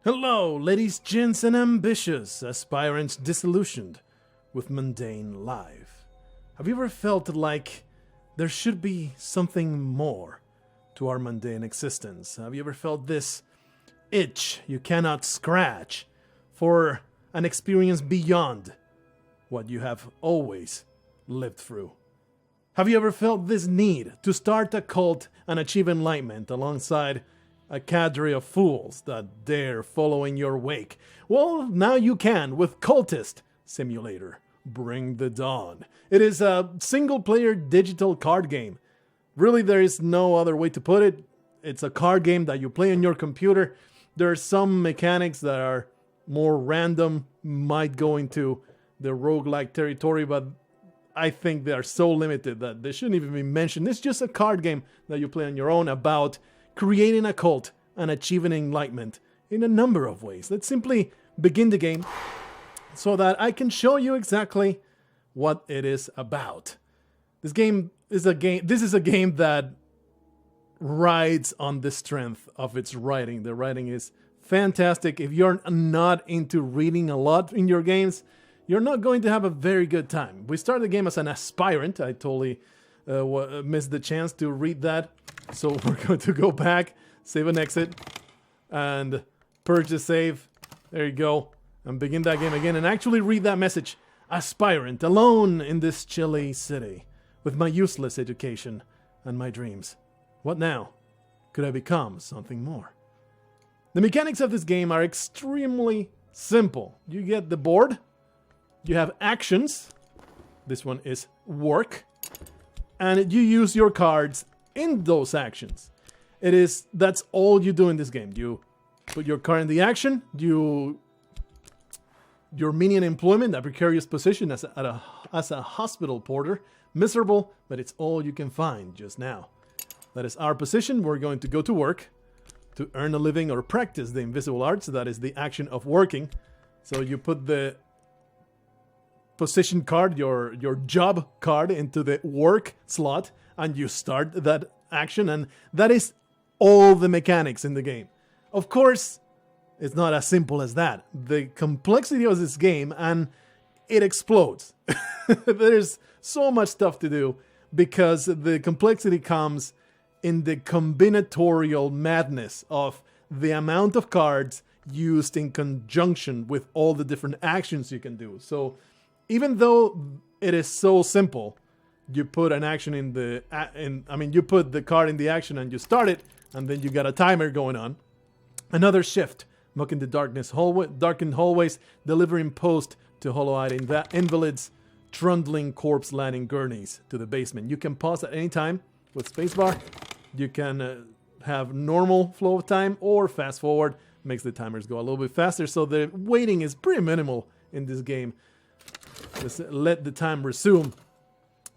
Hello, ladies, gents, and ambitious aspirants disillusioned with mundane life. Have you ever felt like there should be something more to our mundane existence? Have you ever felt this itch you cannot scratch for an experience beyond what you have always lived through? Have you ever felt this need to start a cult and achieve enlightenment alongside a cadre of fools that dare follow in your wake? Well, now you can with Cultist Simulator. Bring the dawn. It is a single-player digital card game. Really, there is no other way to put it. It's a card game that you play on your computer. There are some mechanics that are more random, might go into the roguelike territory, but I think they are so limited that they shouldn't even be mentioned. It's just a card game that you play on your own about creating a cult and achieving enlightenment in a number of ways. Let's simply begin the game so that I can show you exactly what it is about. This is a game that rides on the strength of its writing. The writing is fantastic. If you're not into reading a lot in your games, you're not going to have a very good time. We started the game as an aspirant. I totally missed the chance to read that. So we're going to go back, save and exit, and purchase save. There you go. And begin that game again and actually read that message. Aspirant, alone in this chilly city, with my useless education and my dreams. What now? Could I become something more? The mechanics of this game are extremely simple. You get the board. You have actions. This one is work. And you use your cards in those actions. That's all you do in this game. You put your card in the action, your minion employment, a precarious position as a hospital porter, miserable, but it's all you can find just now. That is our position. We're going to go to work to earn a living or practice the invisible arts. That is the action of working. So you put the position card, your job card, into the work slot, and you start that action, and that is all the mechanics in the game. Of course, it's not as simple as that. The complexity of this game, and it explodes. There's so much stuff to do because the complexity comes in the combinatorial madness of the amount of cards used in conjunction with all the different actions you can do. So even though it is so simple, you put an action you put the card in the action and you start it, and then you got a timer going on. Another shift, mucking the darkened hallways, delivering post to hollow-eyed invalids, trundling corpse landing gurneys to the basement. You can pause at any time with spacebar. You can have normal flow of time or fast forward. Makes the timers go a little bit faster, so the waiting is pretty minimal in this game. Just let the time resume.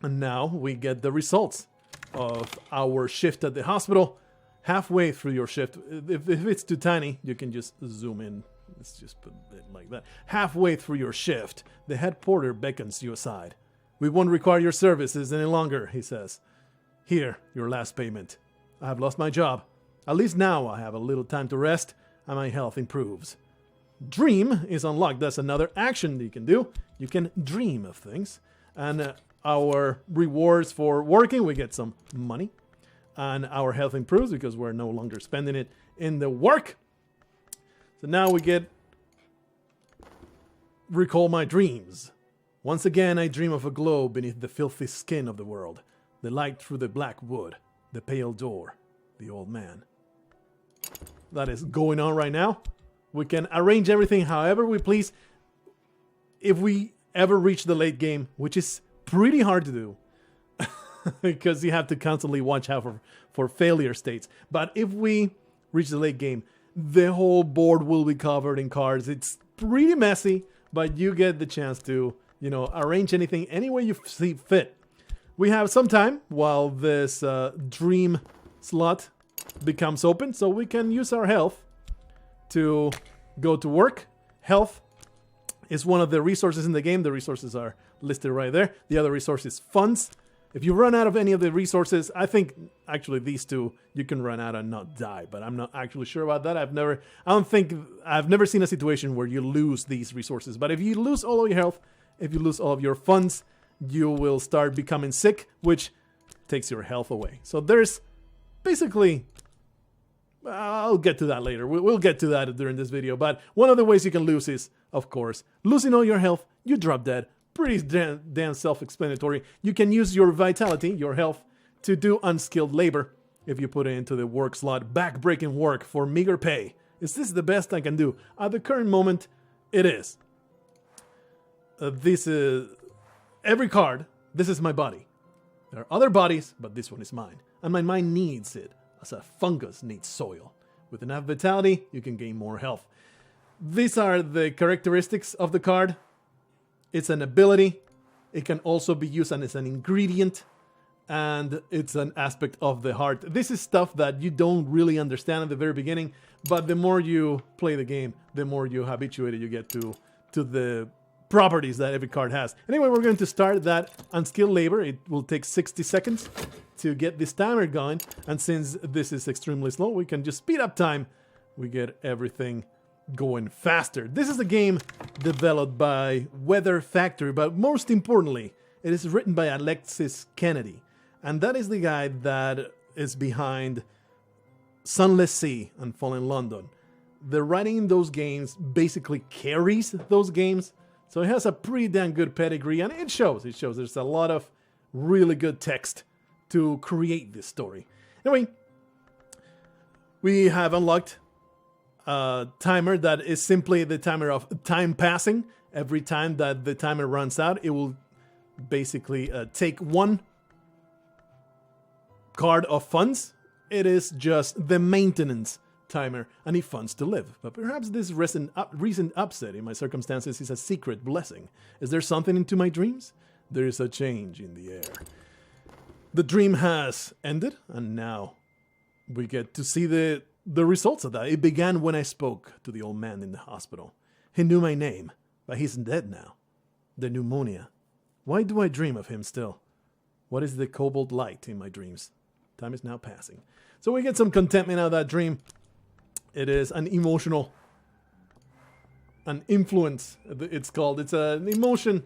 And now we get the results of our shift at the hospital. Halfway through your shift, if it's too tiny, you can just zoom in. Let's just put it like that. Halfway through your shift, the head porter beckons you aside. We won't require your services any longer, he says. Here, your last payment. I have lost my job. At least now I have a little time to rest, and my health improves. Dream is unlocked. That's another action you can do. You can dream of things. And our rewards for working, we get some money. And our health improves because we're no longer spending it in the work. So now we get recall my dreams. Once again, I dream of a glow beneath the filthy skin of the world. The light through the black wood. The pale door. The old man. That is going on right now. We can arrange everything however we please. If we ever reach the late game, which is pretty hard to do, because you have to constantly watch out for failure states. But if we reach the late game, the whole board will be covered in cards. It's pretty messy, but you get the chance to, arrange anything any way you see fit. We have some time while this dream slot becomes open, so we can use our health to go to work. Health is one of the resources in the game. The resources are listed right there. The other resource is funds. If you run out of any of the resources, I think actually these two you can run out and not die, but I'm not actually sure about that. I've never seen a situation where you lose these resources. But if you lose all of your health, if you lose all of your funds, you will start becoming sick, which takes your health away. So there's basically, I'll get to that later. We'll get to that during this video. But one of the ways you can lose is, of course, losing all your health, you drop dead. Pretty damn self-explanatory. You can use your vitality, your health, to do unskilled labor. If you put it into the work slot, back-breaking work for meager pay. Is this the best I can do? At the current moment, it is. This is every card. This is my body. There are other bodies, but this one is mine. And my mind needs it, as a fungus needs soil. With enough vitality, you can gain more health. These are the characteristics of the card. It's an ability. It can also be used as an ingredient. And it's an aspect of the heart. This is stuff that you don't really understand at the very beginning. But the more you play the game, the more you habituated you get to the properties that every card has. Anyway, we're going to start that unskilled labor. It will take 60 seconds to get this timer going. And since this is extremely slow, we can just speed up time. We get everything going faster. This is a game developed by Weather Factory, but most importantly, it is written by Alexis Kennedy. And that is the guy that is behind Sunless Sea and Fallen London. The writing in those games basically carries those games. So it has a pretty damn good pedigree, and it shows. It shows there's a lot of really good text to create this story. Anyway, we have unlocked a timer that is simply the timer of time passing. Every time that the timer runs out, it will basically take one card of funds. It is just the maintenance timer, and he funds to live. But perhaps this recent upset in my circumstances is a secret blessing. Is there something into my dreams? There is a change in the air. The dream has ended, and now we get to see the results of that. It began when I spoke to the old man in the hospital. He knew my name, but he's dead now. The pneumonia. Why do I dream of him still? What is the cobalt light in my dreams? Time is now passing. So we get some contentment out of that dream. It is an emotional, an influence, it's called. It's an emotion.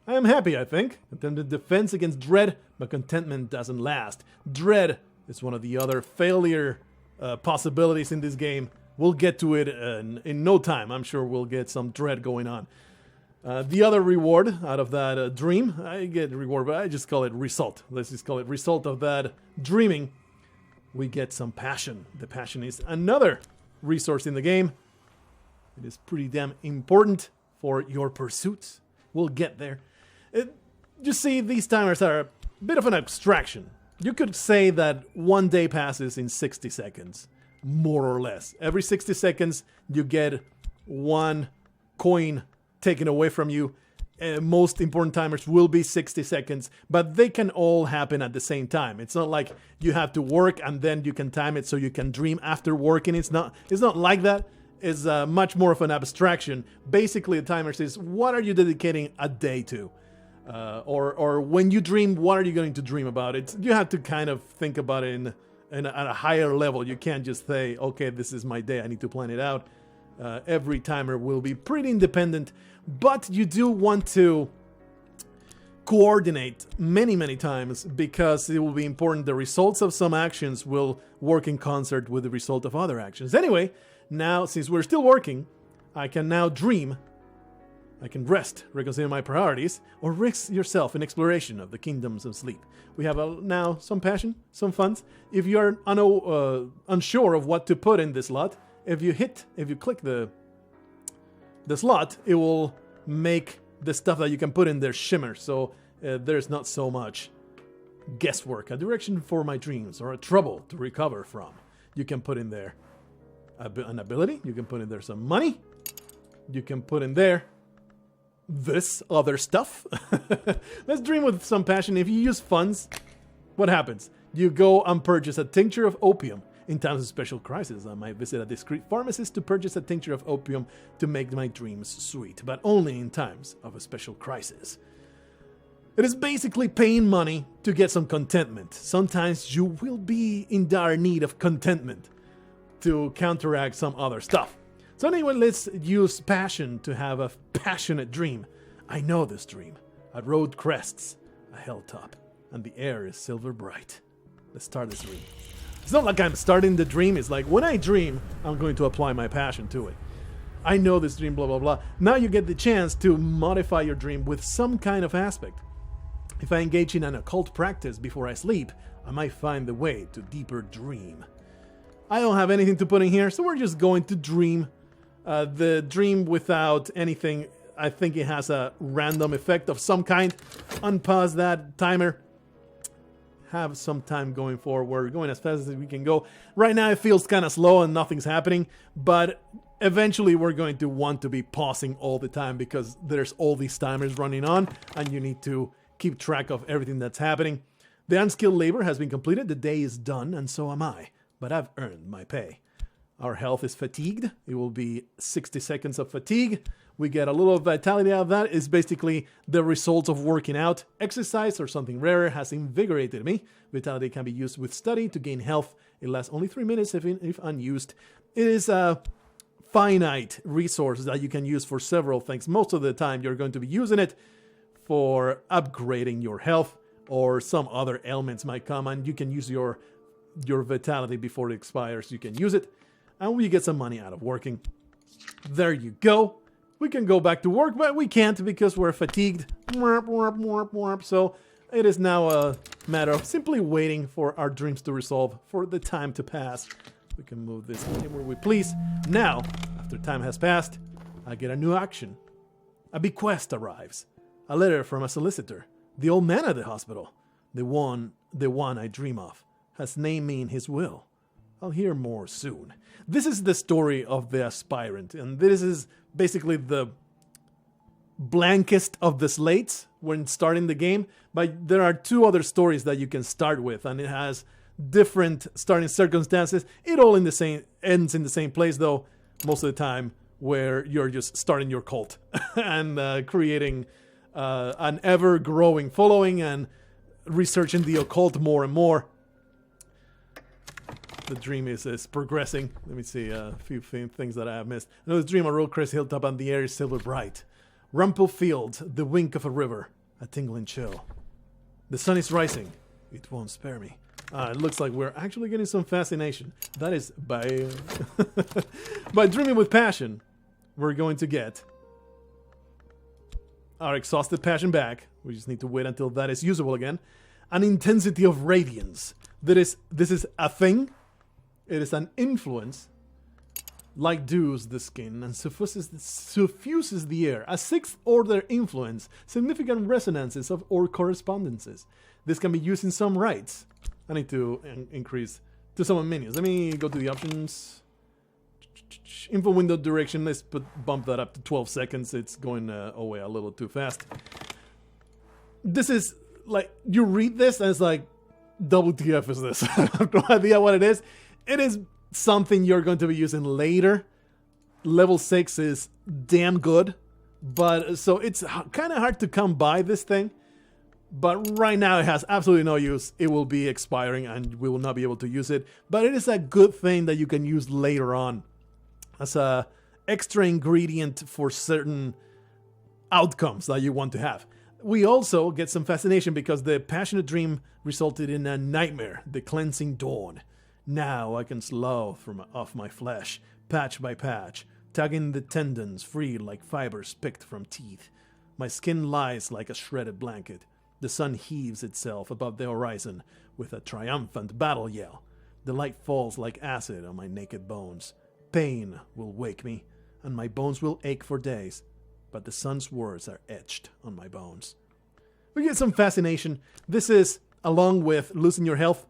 I am happy, I think. Attempted defense against dread, but contentment doesn't last. Dread is one of the other failure possibilities in this game. We'll get to it in no time. I'm sure we'll get some dread going on. The other reward out of that dream, I get reward, but I just call it result. Let's just call it result of that dreaming. We get some passion. The passion is another resource in the game. It is pretty damn important for your pursuits. We'll get there. You see, these timers are a bit of an abstraction. You could say that one day passes in 60 seconds, more or less. Every 60 seconds, you get one coin taken away from you. Most important timers will be 60 seconds, but they can all happen at the same time. It's not like you have to work and then you can time it so you can dream after working. It's not like that. It's much more of an abstraction. Basically, the timer says, what are you dedicating a day to? Or when you dream, what are you going to dream about? You have to kind of think about it at a higher level. You can't just say, okay, this is my day, I need to plan it out. Every timer will be pretty independent, but you do want to coordinate many times because it will be important. The results of some actions will work in concert with the result of other actions. Anyway, now since we're still working, I can now dream. I can rest, reconsider my priorities, or risk yourself in exploration of the kingdoms of sleep. We have now some passion, some funds. If you are unsure of what to put in this slot, if you click the slot, it will make the stuff that you can put in there shimmer. So there's not so much guesswork. A direction for my dreams, or a trouble to recover from. You can put in there an ability. You can put in there some money. You can put in there this other stuff. Let's dream with some passion. If you use funds, what happens? You go and purchase a tincture of opium. In times of special crisis, I might visit a discreet pharmacist to purchase a tincture of opium to make my dreams sweet, but only in times of a special crisis. It is basically paying money to get some contentment. Sometimes you will be in dire need of contentment to counteract some other stuff. So anyway, let's use passion to have a passionate dream. I know this dream. I rode crests, a hilltop, and the air is silver bright. Let's start this dream. It's not like I'm starting the dream. It's like when I dream, I'm going to apply my passion to it. I know this dream, blah, blah, blah. Now you get the chance to modify your dream with some kind of aspect. If I engage in an occult practice before I sleep, I might find the way to deeper dream. I don't have anything to put in here, so we're just going to dream. The dream without anything, I think it has a random effect of some kind. Unpause that timer. Have some time going forward. We're going as fast as we can go. Right now it feels kind of slow and nothing's happening, but eventually we're going to want to be pausing all the time because there's all these timers running on and you need to keep track of everything that's happening. The unskilled labor has been completed. The day is done, and so am I. But I've earned my pay. Our health is fatigued. It will be 60 seconds of fatigue. We get a little vitality out of that. It's basically the results of working out. Exercise or something rarer has invigorated me. Vitality can be used with study to gain health. It lasts only 3 minutes if unused. It is a finite resource that you can use for several things. Most of the time you're going to be using it for upgrading your health, or some other ailments might come and you can use your vitality before it expires. You can use it and we get some money out of working. There you go. We can go back to work, but we can't because we're fatigued. So it is now a matter of simply waiting for our dreams to resolve, for the time to pass. We can move this anywhere we please. Now, after time has passed, I get a new action. A bequest arrives. A letter from a solicitor. The old man at the hospital. The one I dream of. Has named me in his will. I'll hear more soon. This is the story of the aspirant, and this is basically the blankest of the slates when starting the game, but there are 2 other stories that you can start with, and it has different starting circumstances. It all ends in the same place, though, most of the time, where you're just starting your cult and creating an ever-growing following and researching the occult more and more. The dream is progressing. Let me see a few things that I have missed. I know this dream, I rode crest hilltop and the air is silver bright. Rumple field, the wink of a river, a tingling chill. The sun is rising. It won't spare me. It looks like we're actually getting some fascination. That is by by dreaming with passion, we're going to get our exhausted passion back. We just need to wait until that is usable again. An intensity of radiance. This is a thing. It is an influence. Like dews the skin and suffuses the air. A 6th order influence. Significant resonances or correspondences. This can be used in some rites. I need to increase to summon minions. Let me go to the options. Info window duration. Let's bump that up to 12 seconds. It's going away a little too fast. This is like, you read this and it's like, WTF is this? I have no idea what it is. It is something you're going to be using later. Level 6 is damn good, but so it's kind of hard to come by this thing. But right now it has absolutely no use. It will be expiring and we will not be able to use it. But it is a good thing that you can use later on as a extra ingredient for certain outcomes that you want to have. We also get some fascination because the passionate dream resulted in a nightmare, the cleansing dawn. Now I can slough off my flesh, patch by patch, tugging the tendons free like fibers picked from teeth. My skin lies like a shredded blanket. The sun heaves itself above the horizon with a triumphant battle yell. The light falls like acid on my naked bones. Pain will wake me, and my bones will ache for days. But the sun's words are etched on my bones. We get some fascination. This is, along with losing your health,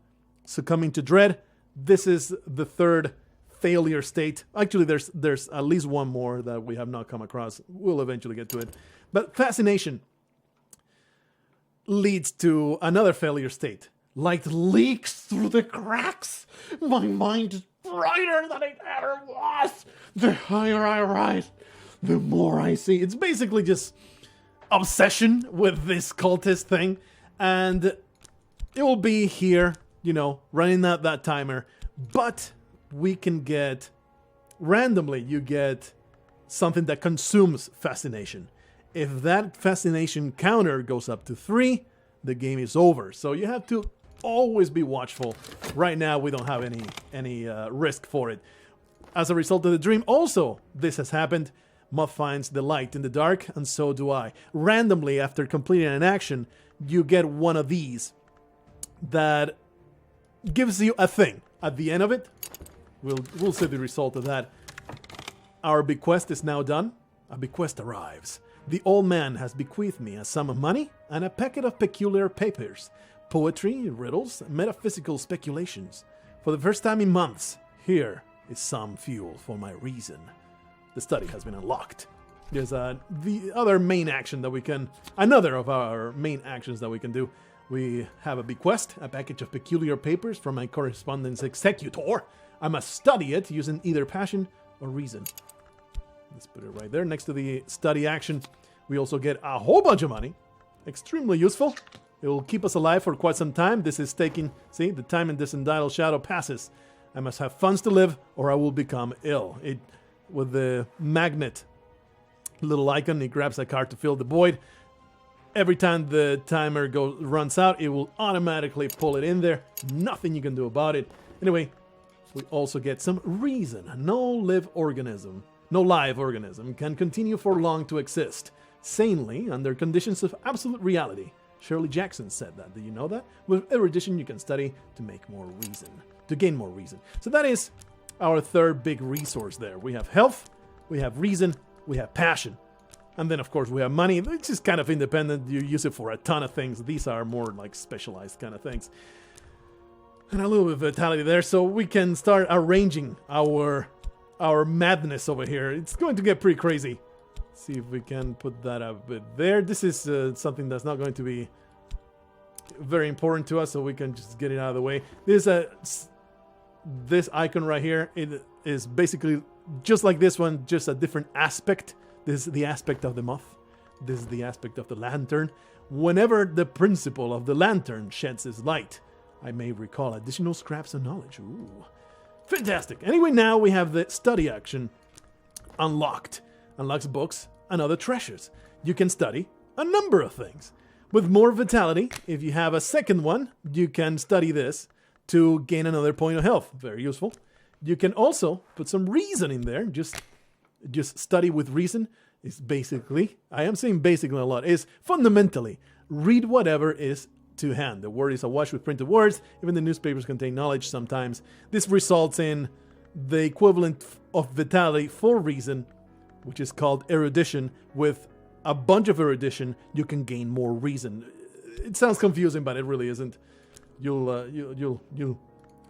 succumbing to dread, this is the 3rd failure state. Actually, there's at least one more that we have not come across. We'll eventually get to it. But fascination leads to another failure state. Light leaks through the cracks. My mind is brighter than it ever was. The higher I rise, the more I see. It's basically just obsession with this cultist thing, and it will be here, you know, running out that timer, but we can get, randomly, you get something that consumes fascination. If that fascination counter goes up to 3, the game is over. So you have to always be watchful. Right now, we don't have any risk for it. As a result of the dream, also, this has happened. Moth finds the light in the dark, and so do I. Randomly, after completing an action, you get one of these that gives you a thing. At the end of it, we'll see the result of that. Our bequest is now done. A bequest arrives. The old man has bequeathed me a sum of money and a packet of peculiar papers, poetry, riddles, metaphysical speculations. For the first time in months, here is some fuel for my reason. The study has been unlocked. There's the other main action that we can, another of our main actions that we can do. We have a bequest, a package of peculiar papers from my correspondence executor. I must study it using either passion or reason. Let's put it right there next to the study action. We also get a whole bunch of money. Extremely useful. It will keep us alive for quite some time. This is taking, see, the time in this Untitled Shadow passes. I must have funds to live or I will become ill. With the magnet little icon, it grabs a card to fill the void. Every time the timer runs out, it will automatically pull it in there. Nothing you can do about it. Anyway, we also get some reason. No live organism can continue for long to exist sanely under conditions of absolute reality. Shirley Jackson said that. Do you know that? With erudition, you can study to gain more reason. So that is our third big resource there. We have health, we have reason, we have passion. And then, of course, we have money, which is kind of independent. You use it for a ton of things. These are more like specialized kind of things. And a little bit of vitality there, so we can start arranging our madness over here. It's going to get pretty crazy. See if we can put that a bit there. This is something that's not going to be very important to us, so we can just get it out of the way. This icon right here, it is basically just like this one, just a different aspect. This is the aspect of the moth. This is the aspect of the lantern. Whenever the principle of the lantern sheds its light, I may recall additional scraps of knowledge. Ooh. Fantastic. Anyway, now we have the study action unlocked. Unlocks books and other treasures. You can study a number of things. With more vitality, if you have a second one, you can study this to gain another point of health. Very useful. You can also put some reason in there. Just study with reason is basically, I am saying basically a lot, is fundamentally read whatever is to hand. The word is awash with printed words. Even the newspapers contain knowledge sometimes. This results in the equivalent of vitality for reason, which is called erudition. With a bunch of erudition, you can gain more reason. It sounds confusing, but it really isn't. You'll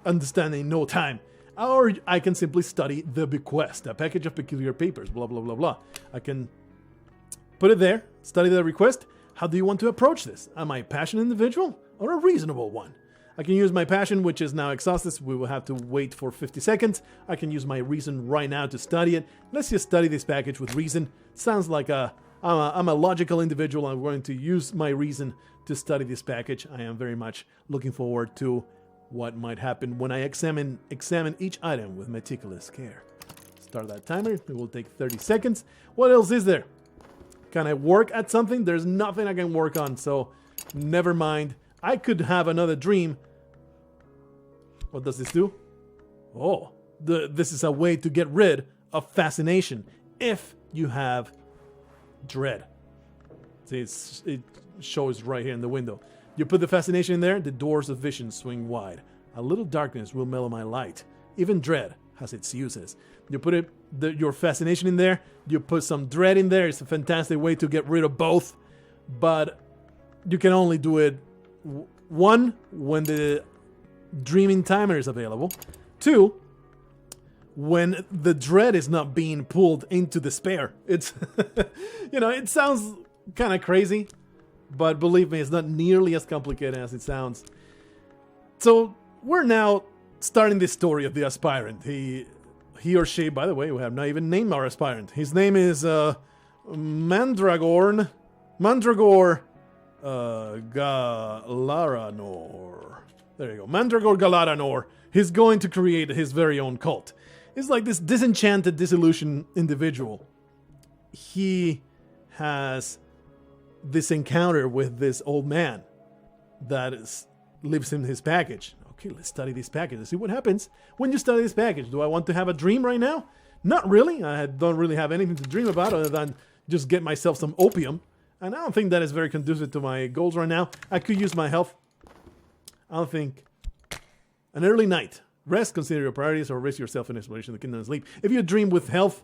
understand in no time. Or I can simply study the bequest, a package of peculiar papers, blah, blah, blah, blah. I can put it there, study the request. How do you want to approach this? Am I a passionate individual or a reasonable one? I can use my passion, which is now exhausted, so we will have to wait for 50 seconds. I can use my reason right now to study it. Let's just study this package with reason. Sounds like I'm a logical individual. I'm going to use my reason to study this package. I am very much looking forward to what might happen when I examine each item with meticulous care. Start that timer. It will take 30 seconds. What else is there? Can I work at something? There's nothing I can work on, so never mind. I could have another dream. What does this do? Oh, this is a way to get rid of fascination if you have dread. See, it shows right here in the window. You put the fascination in there, the doors of vision swing wide. A little darkness will mellow my light. Even dread has its uses. You put your fascination in there, you put some dread in there. It's a fantastic way to get rid of both, but you can only do it, one, when the dreaming timer is available. Two, when the dread is not being pulled into despair. It's, it sounds kind of crazy, but believe me, it's not nearly as complicated as it sounds. So we're now starting the story of the aspirant. He or she, by the way, we have not even named our aspirant. His name is Mandragorn Mandragore Galaranor. There you go. Mandragore Galaranor. He's going to create his very own cult. He's like this disenchanted, disillusioned individual. He has this encounter with this old man that lives in his package. Okay, let's study this package. Let's see what happens when you study this package. Do I want to have a dream right now? Not really. I don't really have anything to dream about other than just get myself some opium. And I don't think that is very conducive to my goals right now. I could use my health. I don't think. An early night. Rest, consider your priorities, or risk yourself in exploration of the kingdom and sleep. If you dream with health,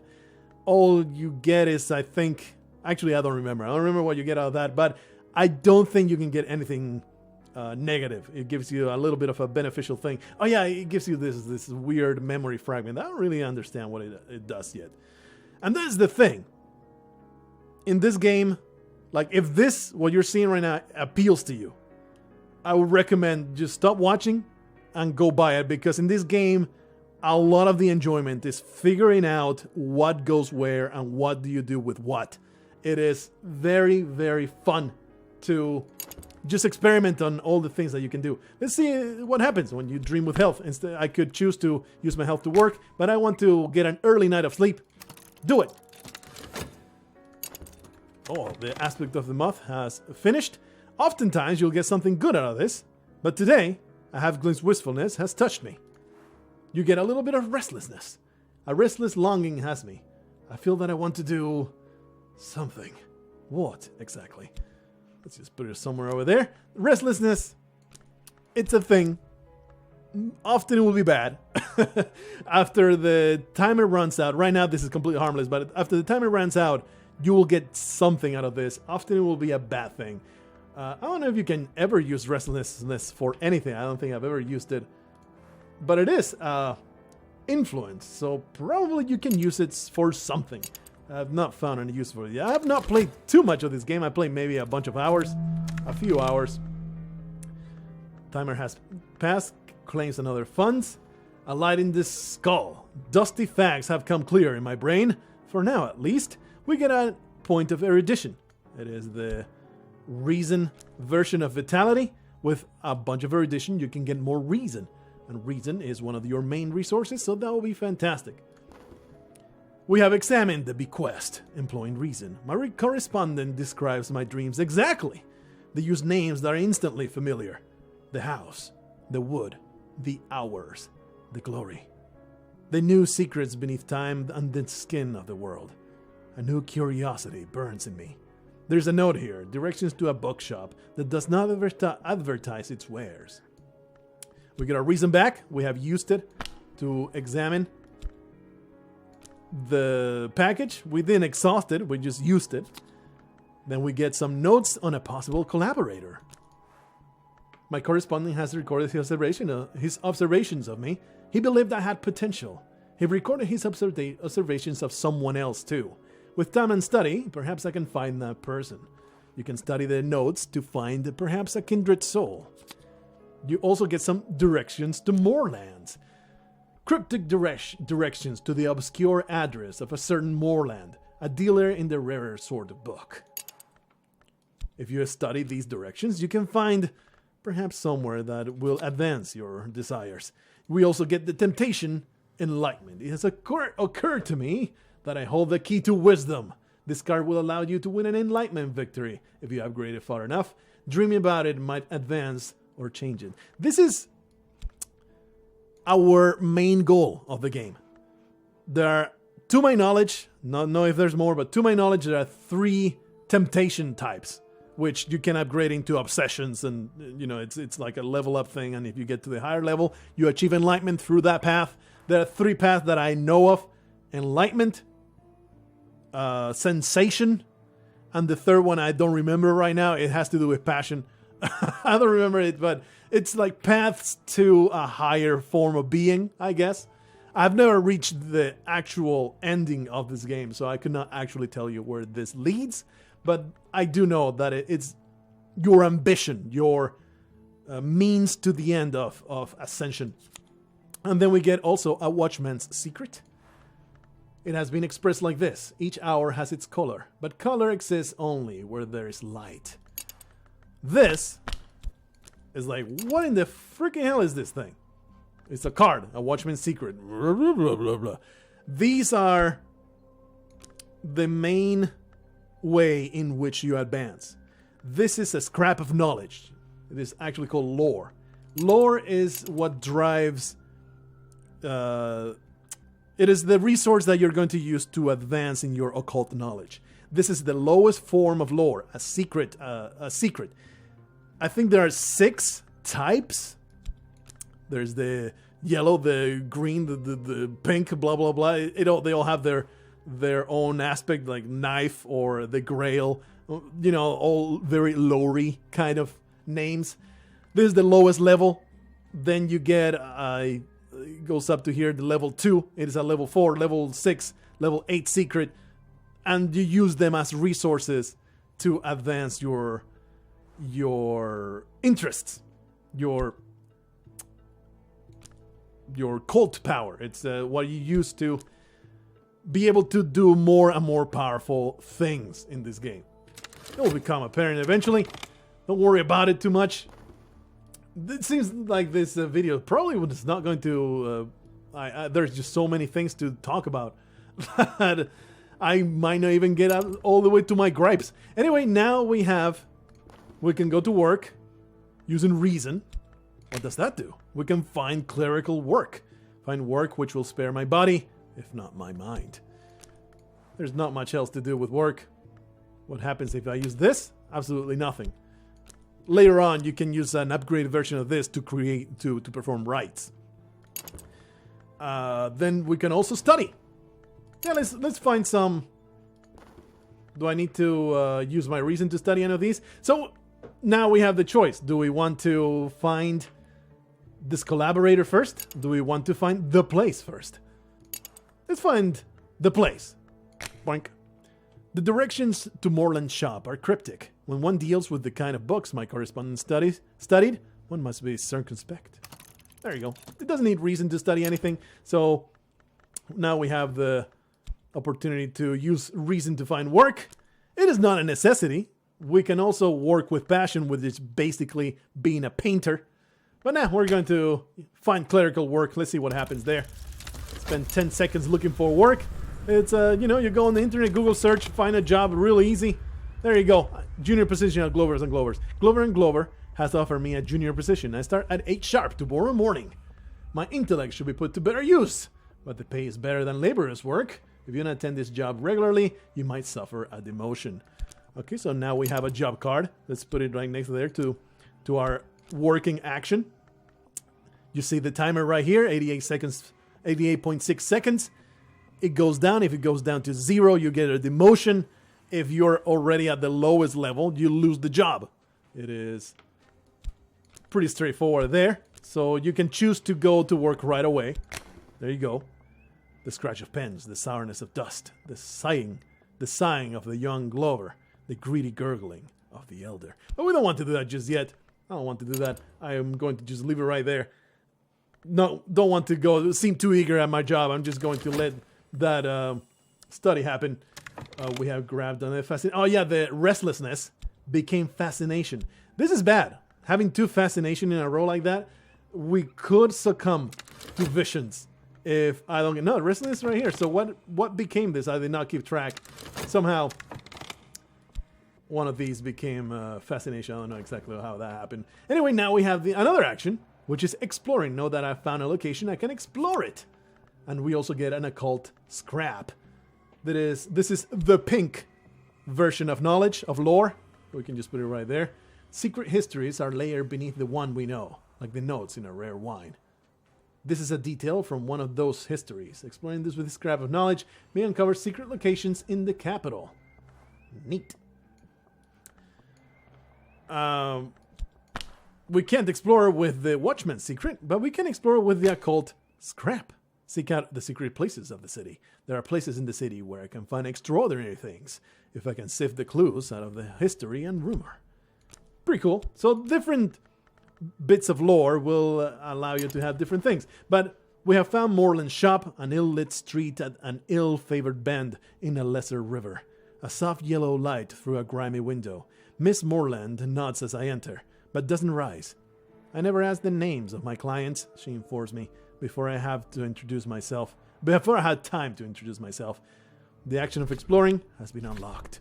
all you get is, I think... Actually, I don't remember. I don't remember what you get out of that, but I don't think you can get anything negative. It gives you a little bit of a beneficial thing. Oh yeah, it gives you this weird memory fragment. I don't really understand what it does yet. And that's the thing. In this game, like if this, what you're seeing right now, appeals to you, I would recommend just stop watching and go buy it, because in this game, a lot of the enjoyment is figuring out what goes where and what do you do with what. It is very, very fun to just experiment on all the things that you can do. Let's see what happens when you dream with health. Instead, I could choose to use my health to work, but I want to get an early night of sleep. Do it. Oh, the aspect of the moth has finished. Oftentimes, you'll get something good out of this, but today, a half-glimpse wistfulness has touched me. You get a little bit of restlessness. A restless longing has me. I feel that I want to do something. What exactly? Let's just put it somewhere over there. Restlessness, it's a thing. Often it will be bad. After the timer runs out, right now this is completely harmless, but after the timer runs out, you will get something out of this. Often it will be a bad thing. I don't know if you can ever use restlessness for anything. I don't think I've ever used it. But it is influence, so probably you can use it for something. I have not found any use for it yet. I have not played too much of this game. I played maybe a bunch of hours, a few hours. Timer has passed, claims another funds. A light in this skull. Dusty facts have come clear in my brain. For now, at least, we get a point of erudition. It is the reason version of vitality. With a bunch of erudition, you can get more reason. And reason is one of your main resources, so that will be fantastic. We have examined the bequest, employing reason. My correspondent describes my dreams exactly. They use names that are instantly familiar. The house, the wood, the hours, the glory. They knew secrets beneath time and the skin of the world. A new curiosity burns in me. There's a note here, directions to a bookshop that does not advertise its wares. We get our reason back. We have used it to examine the package. We didn't exhaust it, we just used it. Then we get some notes on a possible collaborator. My correspondent has recorded his observations of me. He believed I had potential. He recorded his observations of someone else too. With time and study, perhaps I can find that person. You can study the notes to find perhaps a kindred soul. You also get some directions to moorlands. Cryptic directions to the obscure address of a certain moorland, a dealer in the rarer sort of book. If you study these directions, you can find perhaps somewhere that will advance your desires. We also get the temptation, enlightenment. It has occurred to me that I hold the key to wisdom. This card will allow you to win an enlightenment victory. If you upgrade it far enough, dreaming about it might advance or change it. This is our main goal of the game. There are, to my knowledge, not know if there's more, but to my knowledge, there are 3 temptation types, which you can upgrade into obsessions, and you know it's like a level up thing. And if you get to the higher level, you achieve enlightenment through that path. There are 3 paths that I know of: enlightenment, sensation, and the third one I don't remember right now. It has to do with passion. I don't remember it, but it's like paths to a higher form of being, I guess. I've never reached the actual ending of this game, so I could not actually tell you where this leads, but I do know that it's your ambition, your means to the end of ascension. And then we get also a watchman's secret. It has been expressed like this. Each hour has its color, but color exists only where there is light. This is like, what in the freaking hell is this thing? It's a card, a Watchman's Secret. Blah, blah, blah, blah, blah. These are the main way in which you advance. This is a scrap of knowledge. It is actually called lore. Lore is what drives... it is the resource that you're going to use to advance in your occult knowledge. This is the lowest form of lore, a secret. I think there are 6 types. There's the yellow, the green, the pink, blah blah blah. They all have their own aspect, like knife or the grail. You know, all very lore-y kind of names. This is the lowest level. Then you get it goes up to here, the level 2. It is a level 4, level 6, level 8 secret, and you use them as resources to advance your interests, your cult power. It's what you use to be able to do more and more powerful things in this game. It will become apparent eventually. Don't worry about it too much. It seems like this video probably is not going to... there's just so many things to talk about that I might not even get out all the way to my gripes. Anyway, now we can go to work using reason. What does that do? We can find clerical work. Find work which will spare my body, if not my mind. There's not much else to do with work. What happens if I use this? Absolutely nothing. Later on, you can use an upgraded version of this to perform rites. Then we can also study. Yeah, let's find some. Do I need to use my reason to study any of these? So now we have the choice. Do we want to find this collaborator first? Do we want to find the place first? Let's find the place. Boink. The directions to Moreland's shop are cryptic. When one deals with the kind of books my correspondent studied, one must be circumspect. There you go. It doesn't need reason to study anything, so now we have the opportunity to use reason to find work. It is not a necessity. We can also work with passion, which is basically being a painter. But now we're going to find clerical work. Let's see what happens there. Spend 10 seconds looking for work. It's, you go on the internet, Google search, find a job really easy. There you go. Junior position at Glovers and Glovers. Glover and Glover has offered me a junior position. I start at 8 sharp tomorrow morning. My intellect should be put to better use, but the pay is better than laborer's work. If you don't attend this job regularly, you might suffer a demotion. Okay, so now we have a job card. Let's put it right next there to our working action. You see the timer right here, 88 seconds, 88.6 seconds. It goes down. If it goes down to 0, you get a demotion. If you're already at the lowest level, you lose the job. It is pretty straightforward there. So you can choose to go to work right away. There you go. The scratch of pens, the sourness of dust, the sighing of the young Glover, the greedy gurgling of the elder. But we don't want to do that just yet. I don't want to do that. I am going to just leave it right there. No, don't want to seem too eager at my job. I'm just going to let that study happen. We have grabbed on the fascination. Oh yeah, the restlessness became fascination. This is bad. Having 2 fascination in a row like that, we could succumb to visions if I don't get... No, restlessness right here. So what became this? I did not keep track. Somehow, one of these became fascination. I don't know exactly how that happened. Anyway, now we have another action, which is exploring. Know that I found a location, I can explore it. And we also get an occult scrap. This is the pink version of knowledge, of lore. We can just put it right there. Secret histories are layered beneath the one we know, like the notes in a rare wine. This is a detail from one of those histories. Exploring this with this scrap of knowledge may uncover secret locations in the capital. Neat. We can't explore with the Watchman's secret, but we can explore with the occult scrap. Seek out the secret places of the city. There are places in the city where I can find extraordinary things, if I can sift the clues out of the history and rumor. Pretty cool. So different bits of lore will allow you to have different things. But We have found Morland's shop, an ill-lit street at an ill-favored bend in a lesser river. A soft yellow light through a grimy window. Miss Morland nods as I enter, but doesn't rise. I never ask the names of my clients, she informs me, before I have to introduce myself. Before I had time to introduce myself. The action of exploring has been unlocked.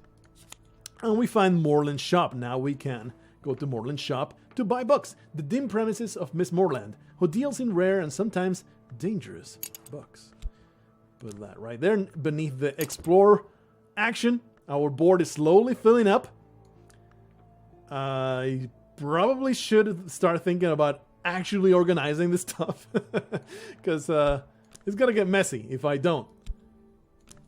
And we find Morland's shop. Now we can go to Morland's shop to buy books. The dim premises of Miss Morland, who deals in rare and sometimes dangerous books. Put that right there beneath the explore action. Our board is slowly filling up. I probably should start thinking about actually organizing this stuff. Because it's going to get messy if I don't.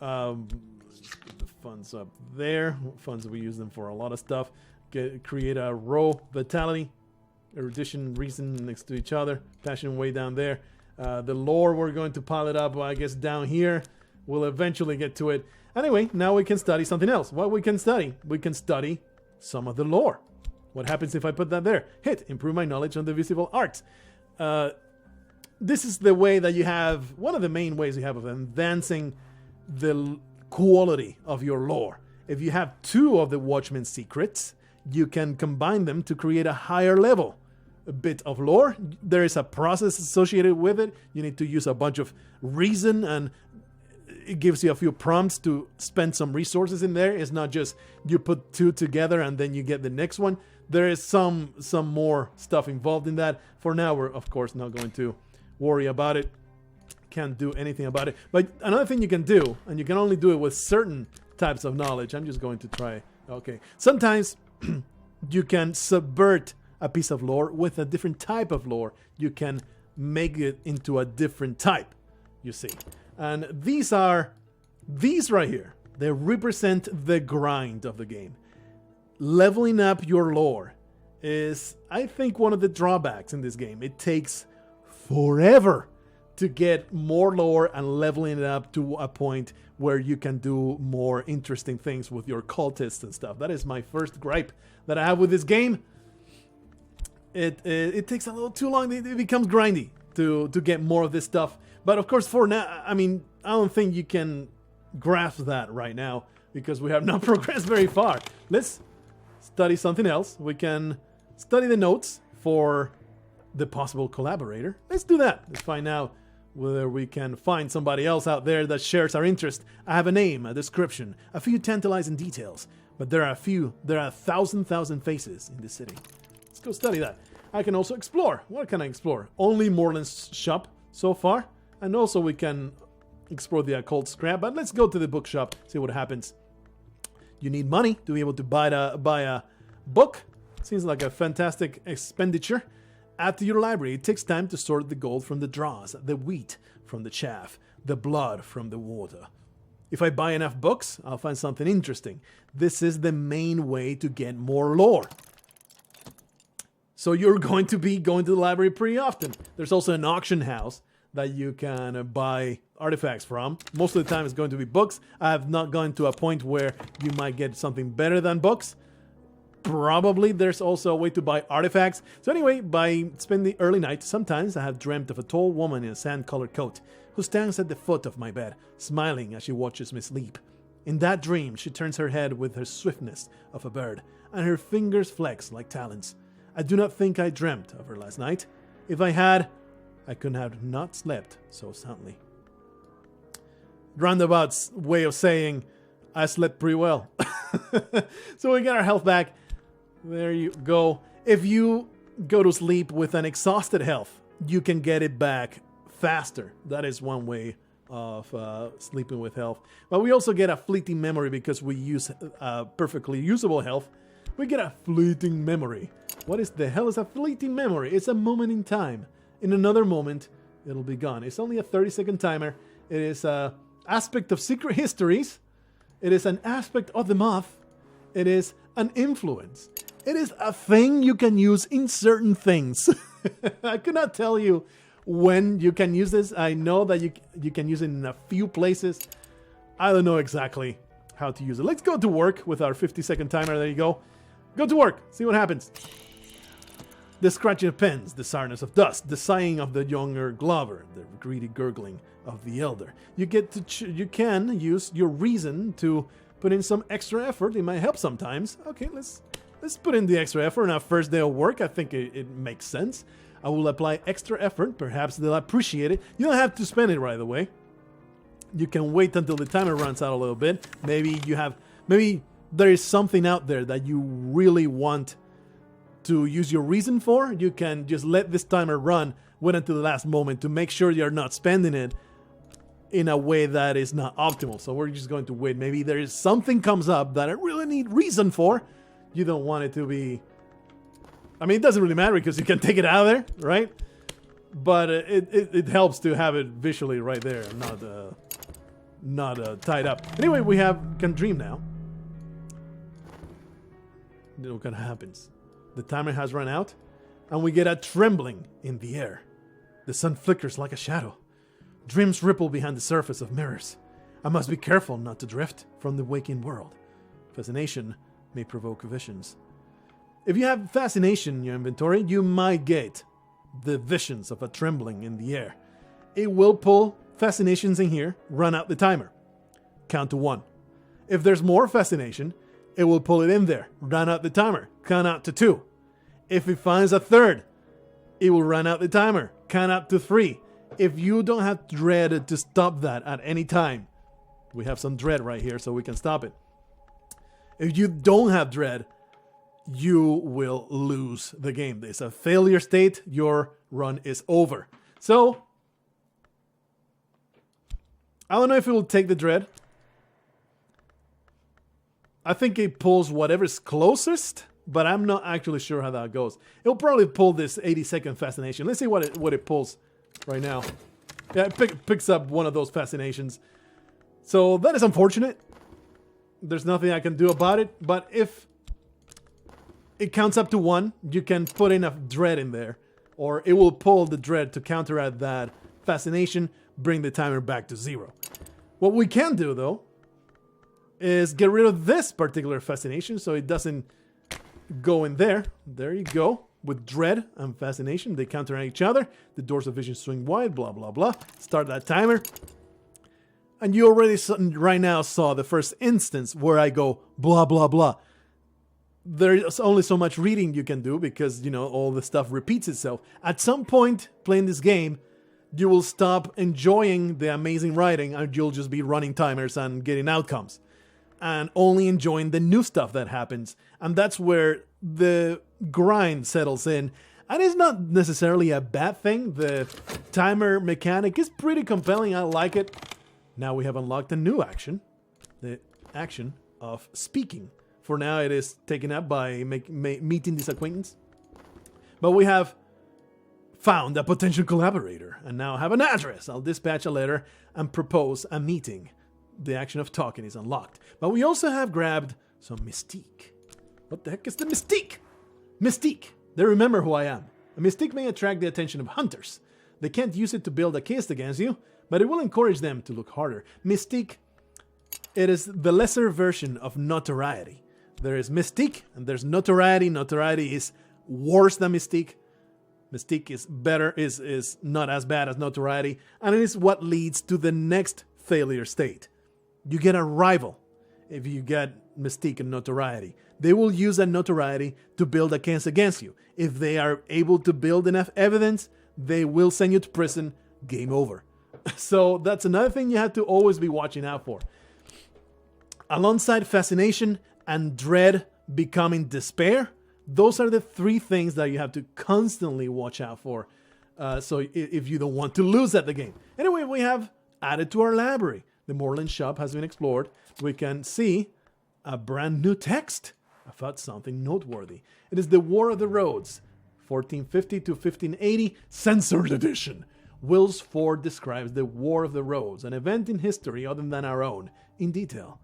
Let's put the funds up there. Funds, we use them for a lot of stuff. Create a row. Vitality. Erudition, reason next to each other. Passion way down there. The lore, we're going to pile it up, I guess, down here. We'll eventually get to it. Anyway, now we can study something else. What we can study? We can study some of the lore. What happens if I put that there? Hit. Improve my knowledge on the visible arts. This is the way that you have... One of the main ways you have of advancing the quality of your lore. If you have 2 of the Watchman's secrets, you can combine them to create a higher level. A bit of lore. There is a process associated with it. You need to use a bunch of reason, and it gives you a few prompts to spend some resources in there. It's not just you put 2 together and then you get the next one. There is some more stuff involved in that. For now, we're of course not going to worry about it. Can't do anything about it. But another thing you can do, and you can only do it with certain types of knowledge. I'm just going to try. Okay. Sometimes you can subvert a piece of lore with a different type of lore. You can make it into a different type, you see. And these right here, they represent the grind of the game. Leveling up your lore is, I think, one of the drawbacks in this game. It takes forever to get more lore and leveling it up to a point where you can do more interesting things with your cultists and stuff. That is my first gripe that I have with this game. It takes a little too long. It becomes grindy to get more of this stuff. But of course, for now, I mean, I don't think you can grasp that right now because we have not progressed very far. Let's study something else. We can study the notes for the possible collaborator. Let's do that. Let's find out whether we can find somebody else out there that shares our interest. I have a name, a description, a few tantalizing details, but there are a thousand faces in this city. Let's go study that. I can also explore. What can I explore? Only Morland's shop so far. And also we can explore the occult scrap. But let's go to the bookshop, see what happens. You need money to be able to buy a book. Seems like a fantastic expenditure. Add to your library. It takes time to sort the gold from the dross, the wheat from the chaff, the blood from the water. If I buy enough books, I'll find something interesting. This is the main way to get more lore. So you're going to be going to the library pretty often. There's also an auction house that you can buy artifacts from. Most of the time it's going to be books. I have not gone to a point where you might get something better than books. Probably there's also a way to buy artifacts. So anyway, by spending the early night, sometimes I have dreamt of a tall woman in a sand-colored coat who stands at the foot of my bed, smiling as she watches me sleep. In that dream, she turns her head with her swiftness of a bird, and her fingers flex like talons. I do not think I dreamt of her last night. If I had, I could have not slept so soundly. Roundabout's way of saying I slept pretty well. So we get our health back. There you go. If you go to sleep with an exhausted health, you can get it back faster. That is one way of sleeping with health. But we also get a fleeting memory because we use perfectly usable health. We get a fleeting memory. What is the hell is a fleeting memory? It's a moment in time. In another moment, it'll be gone. It's only a 30-second timer. It is an aspect of secret histories. It is an aspect of the moth. It is an influence. It is a thing you can use in certain things. I could not tell you when you can use this. I know that you can use it in a few places. I don't know exactly how to use it. Let's go to work with our 50-second timer. There you go. Go to work. See what happens. The scratching of pens, the sourness of dust, the sighing of the younger Glover, the greedy gurgling of the elder. You get to you can use your reason to put in some extra effort. It might help sometimes. Okay, let's put in the extra effort on our first day of work. I think it makes sense. I will apply extra effort. Perhaps they'll appreciate it. You don't have to spend it right away. You can wait until the timer runs out a little bit. Maybe there is something out there that you really want to use your reason for. You can just let this timer run, wait until the last moment to make sure you're not spending it in a way that is not optimal. So we're just going to wait. Maybe there is something comes up that I really need reason for. You don't want it to be... I mean, it doesn't really matter because you can take it out of there, right? But it helps to have it visually right there, not tied up. Anyway, we can dream now. You know what kind of happens. The timer has run out, and we get a trembling in the air. The sun flickers like a shadow. Dreams ripple behind the surface of mirrors. I must be careful not to drift from the waking world. Fascination may provoke visions. If you have fascination in your inventory, you might get the visions of a trembling in the air. It will pull fascinations in here, run out the timer. Count to 1. If there's more fascination, it will pull it in there, run out the timer, count out to 2. If it finds a third, it will run out the timer, count out to 3. If you don't have dread to stop that at any time, we have some dread right here so we can stop it. If you don't have dread, you will lose the game. There's a failure state, your run is over. So, I don't know if it will take the dread. I think it pulls whatever's closest, but I'm not actually sure how that goes. It'll probably pull this 80-second fascination. Let's see what it pulls right now. Yeah, it picks up one of those fascinations. So that is unfortunate. There's nothing I can do about it, but if it counts up to 1, you can put enough dread in there, or it will pull the dread to counteract that fascination, bring the timer back to 0. What we can do, though, is get rid of this particular fascination so it doesn't go in there. There you go. With dread and fascination, they counteract each other. The doors of vision swing wide, blah, blah, blah. Start that timer. And you already right now saw the first instance where I go blah, blah, blah. There's only so much reading you can do because, you know, all the stuff repeats itself. At some point playing this game, you will stop enjoying the amazing writing and you'll just be running timers and getting outcomes. And only enjoying the new stuff that happens. And that's where the grind settles in. And it's not necessarily a bad thing. The timer mechanic is pretty compelling. I like it. Now we have unlocked a new action. The action of speaking. For now it is taken up by meeting this acquaintance. But we have found a potential collaborator. And now have an address. I'll dispatch a letter and propose a meeting. The action of talking is unlocked. But we also have grabbed some Mystique. What the heck is the Mystique? Mystique. They remember who I am. A Mystique may attract the attention of hunters. They can't use it to build a case against you, but it will encourage them to look harder. Mystique, it is the lesser version of notoriety. There is Mystique and there's notoriety. Notoriety is worse than Mystique. Mystique is better, is not as bad as notoriety, and it is what leads to the next failure state. You get a rival if you get Mystique and notoriety. They will use that notoriety to build a case against you. If they are able to build enough evidence, they will send you to prison. Game over. So that's another thing you have to always be watching out for. Alongside fascination and dread becoming despair, those are the 3 things that you have to constantly watch out for. So if you don't want to lose at the game. Anyway, we have added to our library. The Moorland shop has been explored. We can see a brand new text about something noteworthy. It is the War of the Roads, 1450 to 1580, censored edition. Wills Ford describes the War of the Roads, an event in history other than our own, in detail.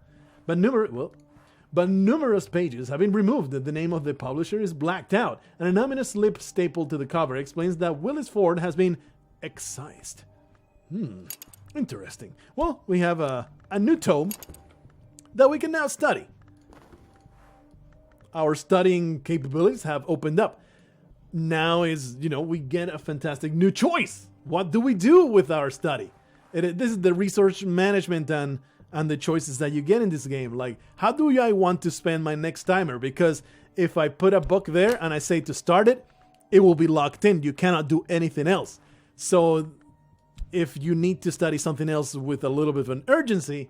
But numerous pages have been removed. The name of the publisher is blacked out, and an ominous slip stapled to the cover explains that Willis Ford has been excised. Interesting. Well, we have a new tome that we can now study. Our studying capabilities have opened up. now is, we get a fantastic new choice. What do we do with our study? This is the resource management and the choices that you get in this game. Like, how do I want to spend my next timer? Because if I put a book there and I say to start it, it will be locked in. You cannot do anything else. So if you need to study something else with a little bit of an urgency,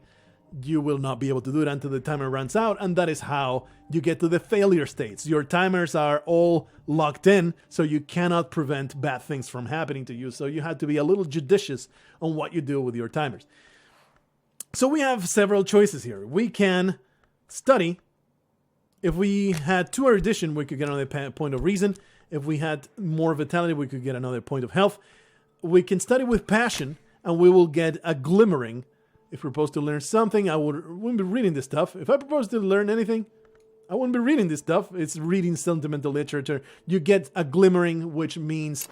you will not be able to do it until the timer runs out, and that is how you get to the failure states. Your timers are all locked in, so you cannot prevent bad things from happening to you, so you have to be a little judicious on what you do with your timers. So we have several choices here. We can study. If we had 2 erudition, we could get another point of reason. If we had more vitality, we could get another point of health. We can study with passion, and we will get a glimmering. If we're supposed to learn something, I wouldn't be reading this stuff. If I propose to learn anything, I wouldn't be reading this stuff. It's reading sentimental literature. You get a glimmering, which means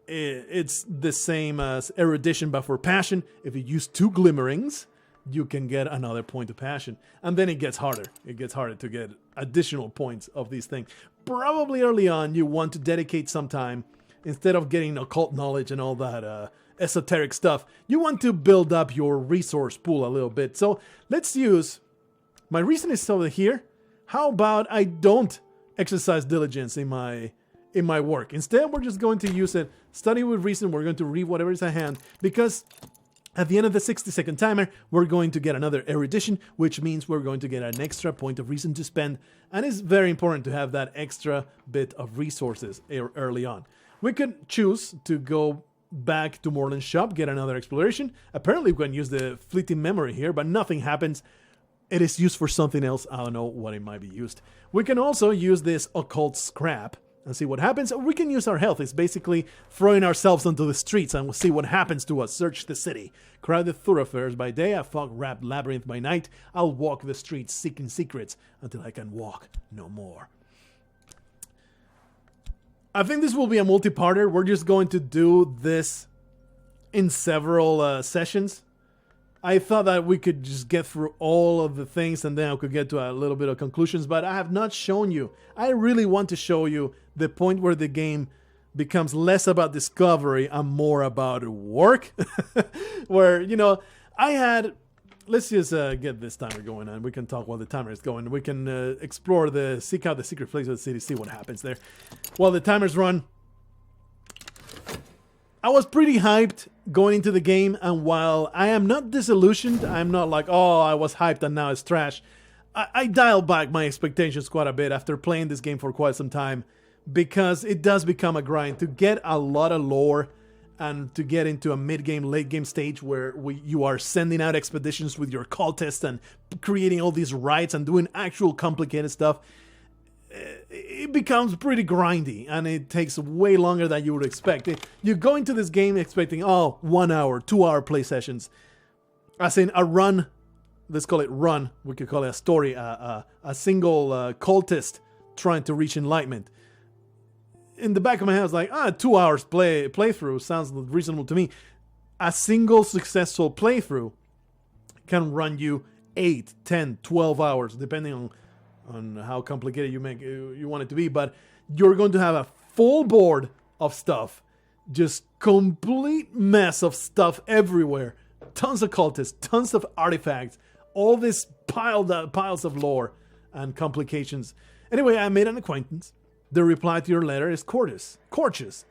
it's the same as erudition, but for passion. If you use 2 glimmerings, you can get another point of passion. And then it gets harder. It gets harder to get additional points of these things. Probably early on, you want to dedicate some time, instead of getting occult knowledge and all that esoteric stuff, you want to build up your resource pool a little bit. So let's use, my reason is over here. How about I don't exercise diligence in my work? Instead, we're just going to use it, study with reason. We're going to read whatever is at hand, because at the end of the 60-second timer, we're going to get another erudition, which means we're going to get an extra point of reason to spend. And it's very important to have that extra bit of resources early on. We could choose to go back to Moreland's shop, get another exploration. Apparently we can use the fleeting memory here, but nothing happens. It is used for something else. I don't know what it might be used. We can also use this occult scrap and see what happens. We can use our health. It's basically throwing ourselves onto the streets and we'll see what happens to us. Search the city. Crowded thoroughfares by day, a fog-wrapped labyrinth by night. I'll walk the streets seeking secrets until I can walk no more. I think this will be a multi-parter. We're just going to do this in several sessions. I thought that we could just get through all of the things and then I could get to a little bit of conclusions, but I have not shown you. I really want to show you the point where the game becomes less about discovery and more about work. Where, I had... Let's just get this timer going and we can talk while the timer is going. We can seek out the secret place of the city, see what happens there. While the timers run, I was pretty hyped going into the game, and while I am not disillusioned, I'm not like, oh, I was hyped and now it's trash. I dialed back my expectations quite a bit after playing this game for quite some time, because it does become a grind to get a lot of lore and to get into a mid-game, late-game stage where you are sending out expeditions with your cultists and creating all these rites and doing actual complicated stuff. It becomes pretty grindy and it takes way longer than you would expect. You go into this game expecting, 1 hour, 2 hour play sessions. As in a run, let's call it run, we could call it a story, a single cultist trying to reach enlightenment. In the back of my head, I was like, 2 hours playthrough sounds reasonable to me. A single successful playthrough can run you 8, 10, 12 hours, depending on how complicated you want it to be. But you're going to have a full board of stuff. Just complete mess of stuff everywhere. Tons of cultists, tons of artifacts, all this piles of lore and complications. Anyway, I made an acquaintance. The reply to your letter is courteous,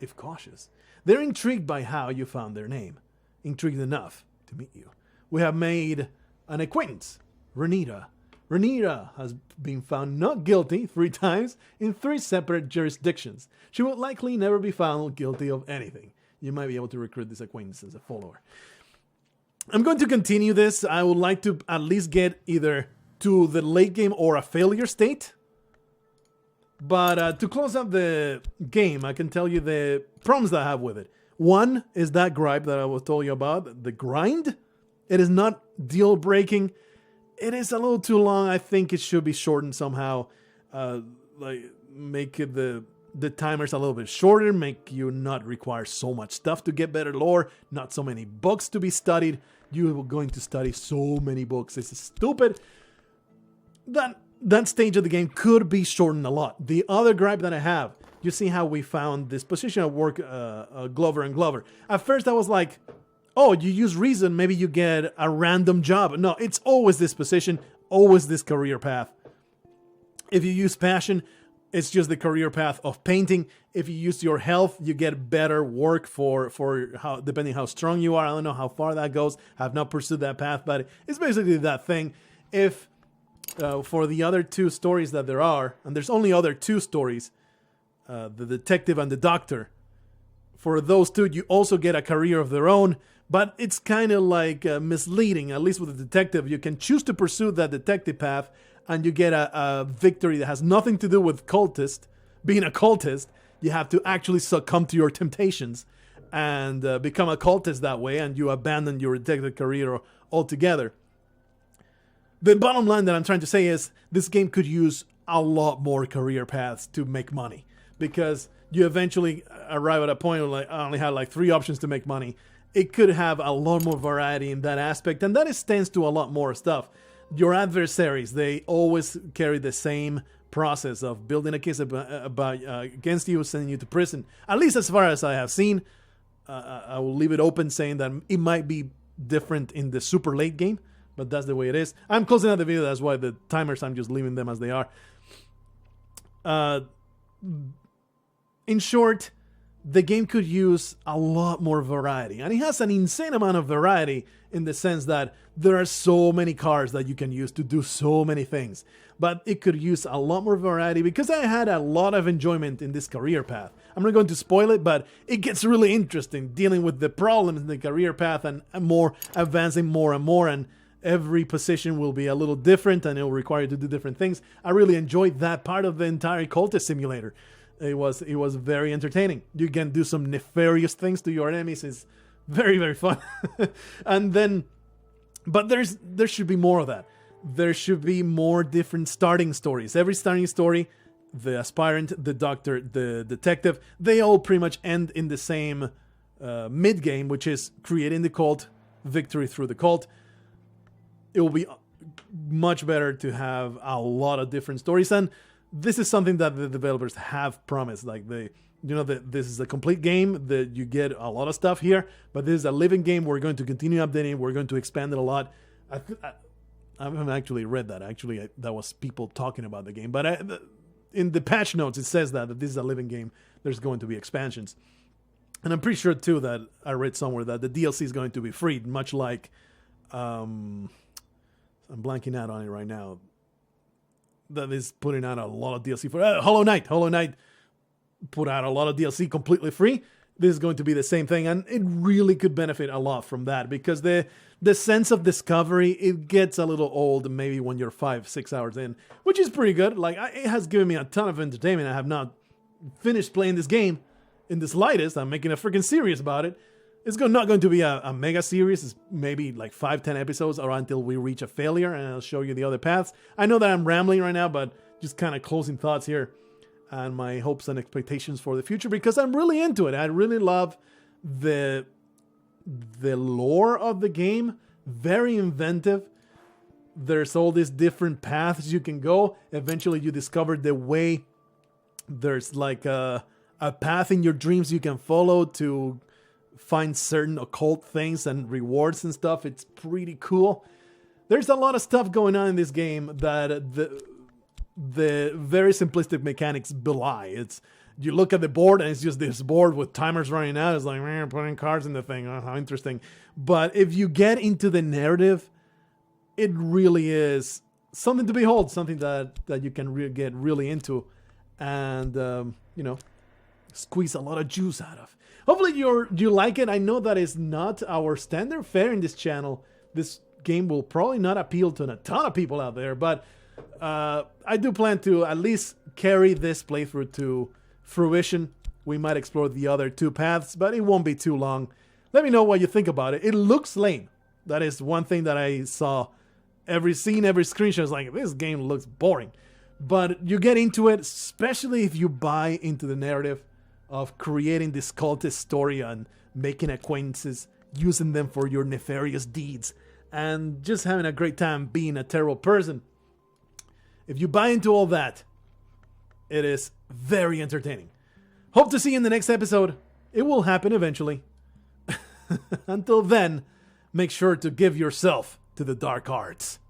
if cautious. They're intrigued by how you found their name. Intrigued enough to meet you. We have made an acquaintance, Renita. Renita has been found not guilty 3 times in 3 separate jurisdictions. She will likely never be found guilty of anything. You might be able to recruit this acquaintance as a follower. I'm going to continue this. I would like to at least get either to the late game or a failure state. But to close up the game, I can tell you the problems that I have with it. One is that gripe that I was telling you about, the grind. It is not deal breaking. It is a little too long. I think it should be shortened somehow. Make it the timers a little bit shorter. Make you not require so much stuff to get better lore. Not so many books to be studied. You are going to study so many books. This is stupid. That stage of the game could be shortened a lot. The other gripe that I have, you see how we found this position of work, Glover and Glover. At first I was like, oh, you use reason, maybe you get a random job. No, it's always this position, always this career path. If you use passion, it's just the career path of painting. If you use your health, you get better work for how, depending how strong you are. I don't know how far that goes. I've not pursued that path, but it's basically that thing. If for the other two stories that there are, and there's only other two stories, the detective and the doctor, for those two, you also get a career of their own, but it's kind of like misleading. At least with the detective, you can choose to pursue that detective path, and you get a victory that has nothing to do with being a cultist. You have to actually succumb to your temptations and become a cultist that way, and you abandon your detective career altogether. The bottom line that I'm trying to say is this game could use a lot more career paths to make money, because you eventually arrive at a point where like, I only have like 3 options to make money. It could have a lot more variety in that aspect, and that extends to a lot more stuff. Your adversaries, they always carry the same process of building a case against you, sending you to prison. At least as far as I have seen. I will leave it open, saying that it might be different in the super late game, but that's the way it is. I'm closing out the video, that's why the timers, I'm just leaving them as they are. In short, the game could use a lot more variety, and it has an insane amount of variety in the sense that there are so many cars that you can use to do so many things, but it could use a lot more variety, because I had a lot of enjoyment in this career path. I'm not going to spoil it, but it gets really interesting dealing with the problems in the career path and more advancing more and more, and every position will be a little different and it will require you to do different things. I really enjoyed that part of the entire Cultist Simulator. It was very entertaining. You can do some nefarious things to your enemies. It's very, very fun. And then, but there should be more of that. There should be more different starting stories. Every starting story, the aspirant, the doctor, the detective, they all pretty much end in the same mid-game, which is creating the cult, victory through the cult. It will be much better to have a lot of different stories, and this is something that the developers have promised. Like this is a complete game, that you get a lot of stuff here, but this is a living game. We're going to continue updating. We're going to expand it a lot. I haven't actually read that. Actually, that was people talking about the game. But in the patch notes, it says that this is a living game. There's going to be expansions. And I'm pretty sure, too, that I read somewhere that the DLC is going to be free, much like... I'm blanking out on it right now. That is putting out a lot of DLC for Hollow Knight. Hollow Knight put out a lot of DLC completely free. This is going to be the same thing, and it really could benefit a lot from that, because the sense of discovery, it gets a little old maybe when you're 5-6 hours in, which is pretty good. Like, it has given me a ton of entertainment. I have not finished playing this game in the slightest. I'm making a freaking series about it. It's not going to be a mega series. It's maybe like 5-10 episodes, or until we reach a failure, and I'll show you the other paths. I know that I'm rambling right now, but just kind of closing thoughts here and my hopes and expectations for the future, because I'm really into it. I really love the lore of the game. Very inventive. There's all these different paths you can go. Eventually you discover the way. There's like a path in your dreams you can follow to find certain occult things and rewards and stuff. It's pretty cool. There's a lot of stuff going on in this game that the very simplistic mechanics belie. It's, you look at the board and it's just this board with timers running out. It's like, man, putting cards in the thing. Oh, how interesting. But if you get into the narrative, it really is something to behold, something that you can get really into and, squeeze a lot of juice out of. Hopefully you like it. I know that is not our standard fare in this channel. This game will probably not appeal to a ton of people out there, but I do plan to at least carry this playthrough to fruition. We might explore the other two paths, but it won't be too long. Let me know what you think about it. It looks lame. That is one thing that I saw. Every screenshot is like, this game looks boring. But you get into it, especially if you buy into the narrative of creating this cultist story and making acquaintances, using them for your nefarious deeds, and just having a great time being a terrible person. If you buy into all that, it is very entertaining. Hope to see you in the next episode. It will happen eventually. Until then, make sure to give yourself to the dark arts.